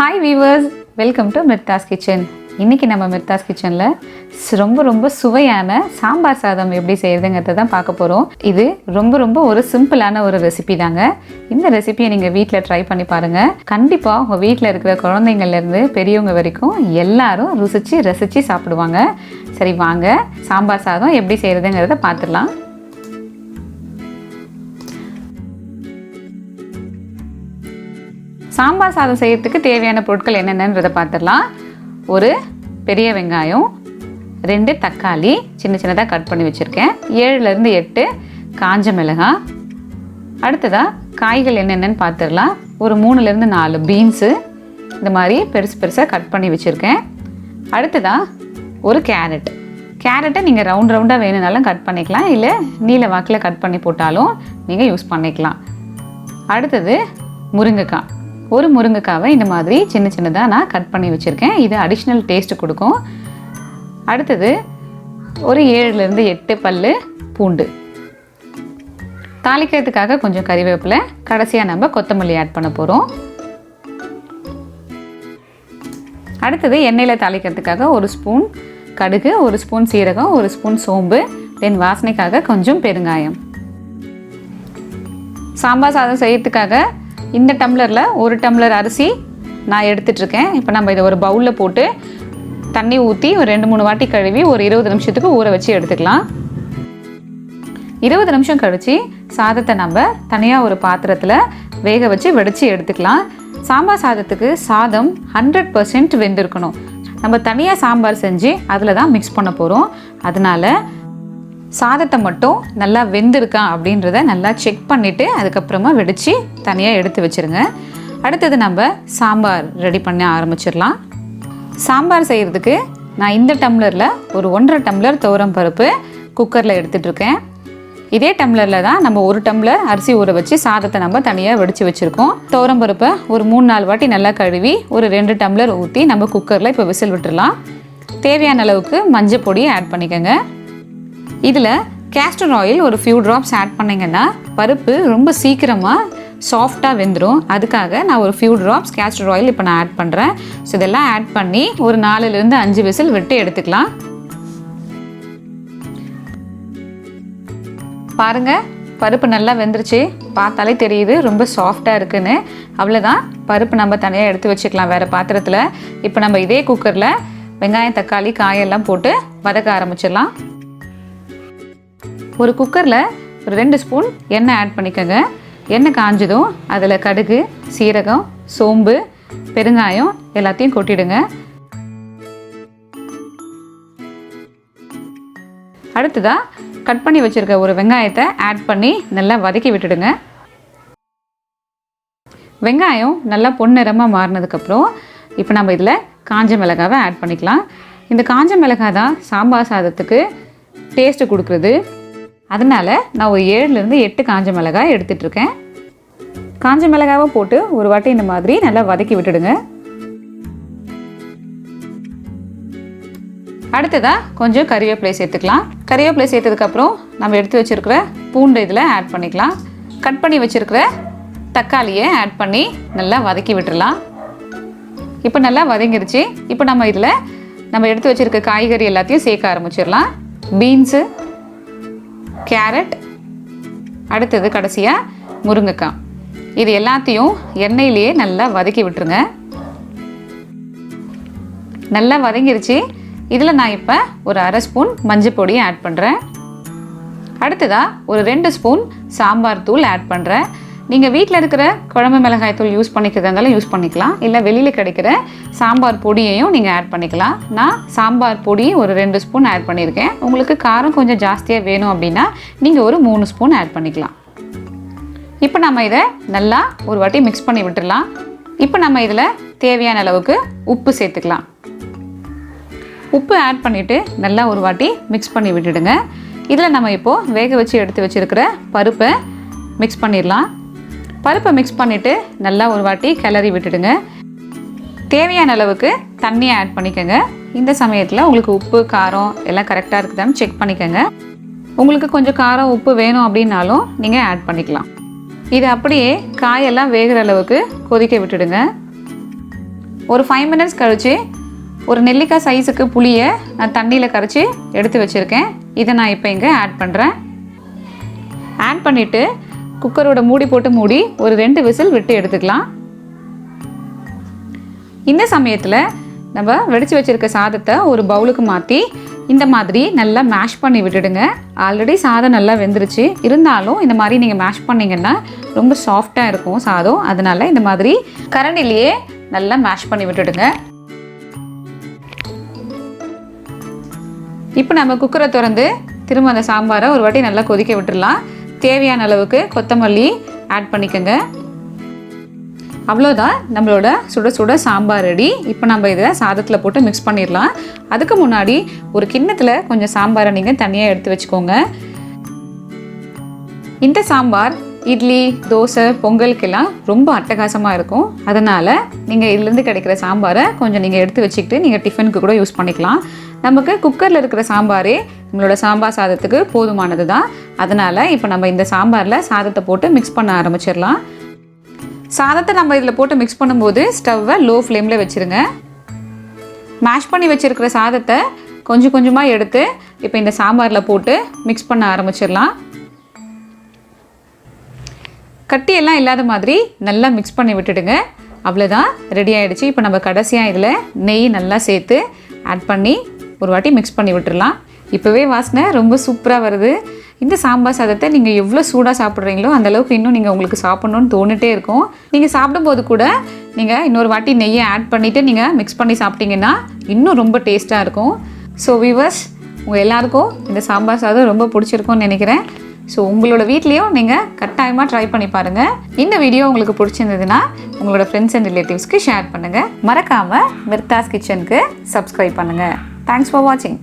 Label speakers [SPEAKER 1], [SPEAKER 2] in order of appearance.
[SPEAKER 1] Hi viewers, welcome to Mirtha's Kitchen. இன்னைக்கு நம்ம மிர்தாஸ் கிச்சன்ல ரொம்ப சுவையான சாம்பார் சாதம் எப்படி செய்யறதுங்கறத தான் பார்க்க போறோம். இது ரொம்ப ஒரு சிம்பிளான ஒரு ரெசிபி தாங்க. இந்த ரெசிபியை நீங்க வீட்ல ட்ரை பண்ணி பாருங்க. கண்டிப்பா உங்க வீட்ல இருக்கிற குழந்தைங்கள்ல இருந்து பெரியவங்க வரைக்கும் எல்லாரும் ருசிச்சு ரசிச்சு சாப்பிடுவாங்க. சரி வாங்க சாம்பார் சாதம் எப்படி செய்யறதுங்கறத பார்த்துடலாம். சாம்பார் சாதம் செய்யறதுக்கு தேவையான பொருட்கள் என்னென்னன்றதை பார்த்துடலாம். ஒரு பெரிய வெங்காயம், 2 தக்காளி சின்னதாக கட் பண்ணி வச்சுருக்கேன், 7லேருந்து 8 காஞ்ச மிளகாய். அடுத்ததாக காய்கள் என்னென்னு பார்த்துடலாம். ஒரு 3லேருந்து 4 பீன்ஸு இந்த மாதிரி பெருசாக கட் பண்ணி வச்சுருக்கேன். அடுத்ததாக ஒரு கேரட்டை நீங்கள் ரவுண்டாக வேணும்னாலும் கட் பண்ணிக்கலாம், இல்லை நீல வாக்கில் கட் பண்ணி போட்டாலும் நீங்கள் யூஸ் பண்ணிக்கலாம். அடுத்தது முருங்கைக்காய். ஒரு முருங்கைக்காவை இந்த மாதிரி சின்னதாக நான் கட் பண்ணி வச்சுருக்கேன். இது அடிஷ்னல் டேஸ்ட்டு கொடுக்கும். அடுத்தது ஒரு 7லேருந்து 8 பல்லு பூண்டு. தாளிக்கிறதுக்காக கொஞ்சம் கறிவேப்பிலை, கடைசியாக நம்ம கொத்தமல்லி ஆட் பண்ண போகிறோம். அடுத்தது எண்ணெயில் தாளிக்கிறதுக்காக 1 ஸ்பூன் கடுகு, 1 ஸ்பூன் சீரகம், 1 ஸ்பூன் சோம்பு, தென் வாசனைக்காக கொஞ்சம் பெருங்காயம். சாம்பார் சாதம் செய்யறதுக்காக இந்த டம்ளரில் 1 டம்ளர் அரிசி நான் எடுத்துகிட்ருக்கேன். இப்போ நம்ம இதை ஒரு பவுலில் போட்டு தண்ணி ஊற்றி ஒரு 2-3 வாட்டி கழுவி ஒரு 20 நிமிஷத்துக்கு ஊற வச்சு எடுத்துக்கலாம். 20 நிமிஷம் கழித்து சாதத்தை நம்ம தனியாக ஒரு பாத்திரத்தில் வேக வச்சு வடித்து எடுத்துக்கலாம். சாம்பார் சாதத்துக்கு சாதம் 100% வெந்திருக்கணும். நம்ம தனியாக சாம்பார் செஞ்சு அதில் தான் மிக்ஸ் பண்ண போகிறோம். அதனால் சாதத்தை மட்டும் நல்லா வெந்திருக்கா அப்படின்றத நல்லா செக் பண்ணிவிட்டு அதுக்கப்புறமா வெடித்து தனியாக எடுத்து வச்சுருங்க. அடுத்தது நம்ம சாம்பார் ரெடி பண்ண ஆரம்பிச்சிடலாம். சாம்பார் செய்கிறதுக்கு நான் இந்த டம்ளரில் ஒரு 1.5 டம்ளர் துவரம் பருப்பு குக்கரில் எடுத்துகிட்ருக்கேன். இதே டம்ளரில் தான் நம்ம 1 டம்ளர் அரிசி ஊற வச்சு சாதத்தை நம்ம தனியாக வெடித்து வச்சுருக்கோம். துவரம் பருப்பை ஒரு 3-4 வாட்டி நல்லா கழுவி ஒரு 2 டம்ளர் ஊற்றி நம்ம குக்கரில் இப்போ விசில் விட்டுடலாம். தேவையான அளவுக்கு மஞ்சள் பொடி ஆட் பண்ணிக்கோங்க. இதில் கேஸ்டர் ஆயில் ஒரு ஃபியூ ட்ராப்ஸ் ஆட் பண்ணிங்கன்னா பருப்பு ரொம்ப சீக்கிரமாக சாஃப்டாக வெந்துடும். அதுக்காக நான் ஒரு ஃபியூ ட்ராப்ஸ் கேஸ்டர் ஆயில் இப்போ நான் ஆட் பண்ணுறேன். ஸோ இதெல்லாம் ஆட் பண்ணி ஒரு 4லேருந்து 5 விசில் விட்டு எடுத்துக்கலாம். பாருங்கள், பருப்பு நல்லா வெந்துருச்சு. பார்த்தாலே தெரியுது ரொம்ப சாஃப்டாக இருக்குன்னு. அவ்வளோதான், பருப்பு நம்ம தனியாக எடுத்து வச்சுக்கலாம் வேறு பாத்திரத்தில். இப்போ நம்ம இதே குக்கரில் வெங்காயம், தக்காளி, காயெல்லாம் போட்டு வதக்க ஆரம்பிச்சிடலாம். ஒரு குக்கரில் ஒரு 2 ஸ்பூன் எண்ணெய் ஆட் பண்ணிக்கோங்க. எண்ணெய் காஞ்சதும் அதில் கடுகு, சீரகம், சோம்பு, பெருங்காயம் எல்லாத்தையும் கொட்டிடுங்க. அடுத்ததாக கட் பண்ணி வச்சுருக்க ஒரு வெங்காயத்தை ஆட் பண்ணி நல்லா வதக்கி விட்டுடுங்க. வெங்காயம் நல்லா பொன்னிறமாக மாறினதுக்கப்புறம் இப்போ நம்ம இதில் காஞ்ச மிளகாவை ஆட் பண்ணிக்கலாம். இந்த காஞ்ச மிளகாய் தான் சாம்பார் சாதத்துக்கு டேஸ்ட்டு கொடுக்குறது. அதனால் நான் ஒரு 7லேருந்து 8 காஞ்ச மிளகாய் எடுத்துகிட்ருக்கேன். காஞ்ச மிளகாவை போட்டு ஒரு வாட்டி இந்த மாதிரி நல்லா வதக்கி விட்டுடுங்க. அடுத்ததாக கொஞ்சம் கறிவேப்பிலை சேர்த்துக்கலாம். கறிவேப்பிலை சேர்த்ததுக்கப்புறம் நம்ம எடுத்து வச்சுருக்கிற பூண்டு இதில் ஆட் பண்ணிக்கலாம். கட் பண்ணி வச்சுருக்கிற தக்காளியை ஆட் பண்ணி நல்லா வதக்கி விட்டுடலாம். இப்போ நல்லா வதங்கிருச்சு. இப்போ நம்ம இதில் நம்ம எடுத்து வச்சுருக்க காய்கறி எல்லாத்தையும் சேர்க்க ஆரம்பிச்சிடலாம். பீன்ஸு, கேரட், அடுத்தது கடைசியாக முருங்கைக்காய். இது எல்லாத்தையும் எண்ணெயிலேயே நல்லா வதக்கி விட்டுருங்க. நல்லா வதங்கிருச்சு. இதில் நான் இப்போ ஒரு 1/2 ஸ்பூன் மஞ்சள் பொடியை ஆட் பண்ணுறேன். அடுத்ததாக ஒரு 2 ஸ்பூன் சாம்பார் தூள் ஆட் பண்ணுறேன். நீங்கள் வீட்டில் இருக்கிற குழம்பு மிளகாய் தூள் யூஸ் பண்ணிக்கிறதா இருந்தாலும் யூஸ் பண்ணிக்கலாம், இல்லை வெளியில் கிடைக்கிற சாம்பார் பொடியையும் நீங்கள் ஆட் பண்ணிக்கலாம். நான் சாம்பார் பொடி ஒரு 2 ஸ்பூன் ஆட் பண்ணியிருக்கேன். உங்களுக்கு காரம் கொஞ்சம் ஜாஸ்தியாக வேணும் அப்படின்னா நீங்கள் ஒரு 3 ஸ்பூன் ஆட் பண்ணிக்கலாம். இப்போ நம்ம இதை நல்லா ஒரு வாட்டி மிக்ஸ் பண்ணி விட்டுடலாம். இப்போ நம்ம இதில் தேவையான அளவுக்கு உப்பு சேர்த்துக்கலாம். உப்பு ஆட் பண்ணிவிட்டு நல்லா ஒரு வாட்டி மிக்ஸ் பண்ணி விட்டுடுங்க. இதில் நம்ம இப்போது வேக வச்சு எடுத்து வச்சுருக்கிற பருப்பை மிக்ஸ் பண்ணிடலாம். பருப்பை மிக்ஸ் பண்ணிவிட்டு நல்லா ஒரு வாட்டி கிளறி விட்டுடுங்க. தேவையான அளவுக்கு தண்ணியை ஆட் பண்ணிக்கோங்க. இந்த சமயத்தில் உங்களுக்கு உப்பு, காரம் எல்லாம் கரெக்டாக இருக்குதான்னு செக் பண்ணிக்கோங்க. உங்களுக்கு கொஞ்சம் காரம், உப்பு வேணும் அப்படின்னாலும் நீங்கள் ஆட் பண்ணிக்கலாம். இது அப்படியே காயெல்லாம் வேகிற அளவுக்கு கொதிக்க விட்டுடுங்க. ஒரு 5 மினிட்ஸ் கழித்து ஒரு நெல்லிக்காய் சைஸுக்கு புளியை நான் தண்ணியில் கரைச்சி எடுத்து வச்சுருக்கேன். இதை நான் இப்போ இங்கே ஆட் பண்ணுறேன். ஆட் பண்ணிவிட்டு குக்கரோட மூடி போட்டு மூடி ஒரு 2 விசில் விட்டு எடுத்துக்கலாம். இந்த சமயத்தில் நம்ம வெடித்து வச்சுருக்க சாதத்தை ஒரு பவுலுக்கு மாற்றி இந்த மாதிரி நல்லா மேஷ் பண்ணி விட்டுடுங்க. ஆல்ரெடி சாதம் நல்லா வெந்துருச்சு, இருந்தாலும் இந்த மாதிரி நீங்கள் மேஷ் பண்ணிங்கன்னா ரொம்ப சாஃப்டாக இருக்கும் சாதம். அதனால் இந்த மாதிரி கரண்டிலேயே நல்லா மேஷ் பண்ணி விட்டுடுங்க. இப்போ நம்ம குக்கரை திறந்து திரும்ப அந்த சாம்பாரை ஒரு வாட்டி நல்லா கொதிக்க விட்டுடலாம். தேவையான அளவுக்கு கொத்தமல்லி ஆட் பண்ணிக்கோங்க. அவ்வளோதான், நம்மளோட சுட சுட சாம்பார் ரெடி. இப்போ நம்ம இதை சாதத்தில் போட்டு மிக்ஸ் பண்ணிடலாம். அதுக்கு முன்னாடி ஒரு கிண்ணத்தில் கொஞ்சம் சாம்பாரை நீங்கள் தனியாக எடுத்து வச்சுக்கோங்க. இந்த சாம்பார் இட்லி, தோசை, பொங்கலுக்கெல்லாம் ரொம்ப அட்டகாசமாக இருக்கும். அதனால் நீங்கள் இதுலேருந்து கிடைக்கிற சாம்பாரை கொஞ்சம் நீங்கள் எடுத்து வச்சுக்கிட்டு நீங்கள் டிஃபனுக்கு கூட யூஸ் பண்ணிக்கலாம். நமக்கு குக்கரில் இருக்கிற சாம்பாரே நம்மளோட சாம்பார் சாதத்துக்கு போதுமானது தான். அதனால் இப்போ நம்ம இந்த சாம்பாரில் சாதத்தை போட்டு மிக்ஸ் பண்ண ஆரம்பிச்சிடலாம். சாதத்தை நம்ம இதில் போட்டு மிக்ஸ் பண்ணும்போது ஸ்டவ்வை லோ ஃப்ளேமில் வச்சுருங்க. மேஷ் பண்ணி வச்சுருக்கிற சாதத்தை கொஞ்சம் கொஞ்சமாக எடுத்து இப்போ இந்த சாம்பாரில் போட்டு மிக்ஸ் பண்ண ஆரம்பிச்சிடலாம். கட்டியெல்லாம் இல்லாத மாதிரி நல்லா மிக்ஸ் பண்ணி விட்டுடுங்க. அவ்வளோதான், ரெடி ஆகிடுச்சு. இப்போ நம்ம கடைசியாக இதில் நெய் நல்லா சேர்த்து ஆட் பண்ணி ஒரு வாட்டி மிக்ஸ் பண்ணி விட்டுடலாம். இப்போவே வாசனை ரொம்ப சூப்பராக வருது. இந்த சாம்பார் சாதத்தை நீங்கள் எவ்வளோ சூடாக சாப்பிட்றீங்களோ அந்தளவுக்கு இன்னும் நீங்கள் உங்களுக்கு சாப்பிட்ணுன்னு தோணிட்டே இருக்கும். நீங்கள் சாப்பிடும்போது கூட நீங்கள் இன்னொரு வாட்டி நெய்யை ஆட் பண்ணிவிட்டு நீங்கள் மிக்ஸ் பண்ணி சாப்பிட்டீங்கன்னா இன்னும் ரொம்ப டேஸ்ட்டாக இருக்கும். ஸோ வியூவர்ஸ், உங்கள் எல்லாருக்கும் இந்த சாம்பார் சாதம் ரொம்ப பிடிச்சிருக்கும்னு நினைக்கிறேன். ஸோ உங்களோட வீட்லேயும் நீங்கள் கட்டாயமாக ட்ரை பண்ணி பாருங்கள். இந்த வீடியோ உங்களுக்கு பிடிச்சிருந்ததுன்னா உங்களோட ஃப்ரெண்ட்ஸ் அண்ட் ரிலேட்டிவ்ஸ்க்கு ஷேர் பண்ணுங்கள். மறக்காமல் மிர்தாஸ் கிச்சனுக்கு சப்ஸ்கிரைப் பண்ணுங்கள். தேங்க்ஸ் ஃபார் வாட்சிங்.